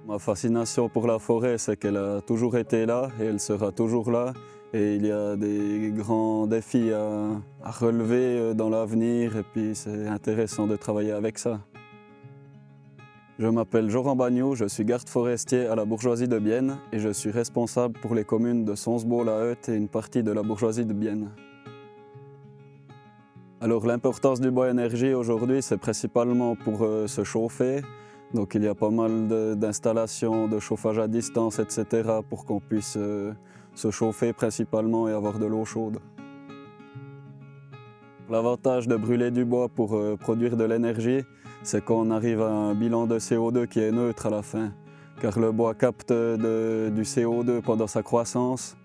Ma fascination pour la forêt, c'est qu'elle a toujours été là et elle sera toujours là. Et il y a des grands défis à relever dans l'avenir et puis c'est intéressant de travailler avec ça. Je m'appelle Joran Bagnou, je suis garde forestier à la bourgeoisie de Bienne et je suis responsable pour les communes de Sonsbeau-la-Heute et une partie de la bourgeoisie de Bienne. Alors l'importance du bois énergie aujourd'hui, c'est principalement pour se chauffer. Donc il y a pas mal d'installations de chauffage à distance, etc. pour qu'on puisse se chauffer principalement et avoir de l'eau chaude. L'avantage de brûler du bois pour produire de l'énergie, c'est qu'on arrive à un bilan de CO2 qui est neutre à la fin. Car le bois capte du CO2 pendant sa croissance,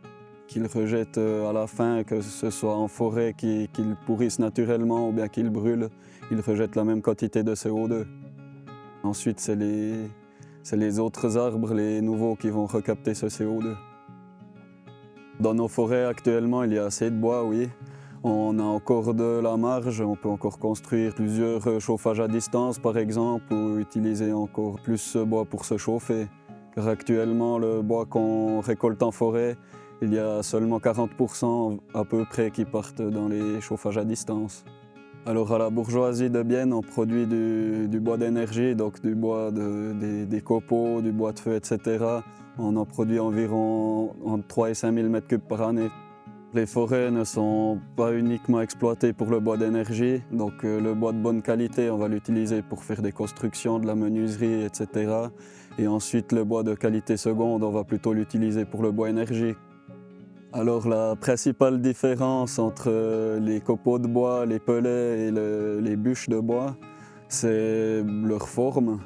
qu'il rejette à la fin, que ce soit en forêt qu'il pourrisse naturellement ou bien qu'il brûle, il rejette la même quantité de CO2. Ensuite, c'est les autres arbres, les nouveaux, qui vont recapter ce CO2. Dans nos forêts actuellement, il y a assez de bois, oui. On a encore de la marge, on peut encore construire plusieurs chauffages à distance par exemple, ou utiliser encore plus ce bois pour se chauffer. Car actuellement, le bois qu'on récolte en forêt, il y a seulement 40% à peu près qui partent dans les chauffages à distance. Alors à la bourgeoisie de Bienne, on produit du bois d'énergie, donc du bois des copeaux, du bois de feu, etc. On en produit environ entre 3 et 5 000 m3 par année. Les forêts ne sont pas uniquement exploitées pour le bois d'énergie, donc le bois de bonne qualité, on va l'utiliser pour faire des constructions, de la menuiserie, etc. Et ensuite le bois de qualité seconde, on va plutôt l'utiliser pour le bois énergie. Alors la principale différence entre les copeaux de bois, les pellets et les bûches de bois, c'est leur forme.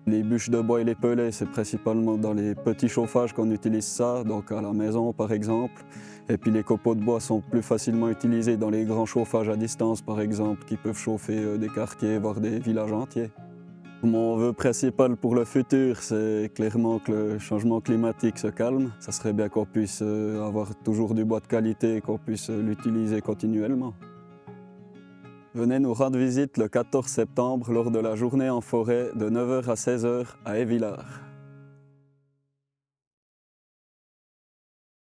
Les bûches de bois et les pellets, c'est principalement dans les petits chauffages qu'on utilise ça, donc à la maison par exemple. Et puis les copeaux de bois sont plus facilement utilisés dans les grands chauffages à distance par exemple, qui peuvent chauffer des quartiers, voire des villages entiers. Mon vœu principal pour le futur, c'est clairement que le changement climatique se calme. Ça serait bien qu'on puisse avoir toujours du bois de qualité et qu'on puisse l'utiliser continuellement. Venez nous rendre visite le 14 septembre lors de la journée en forêt de 9 h à 16 h à Évillars.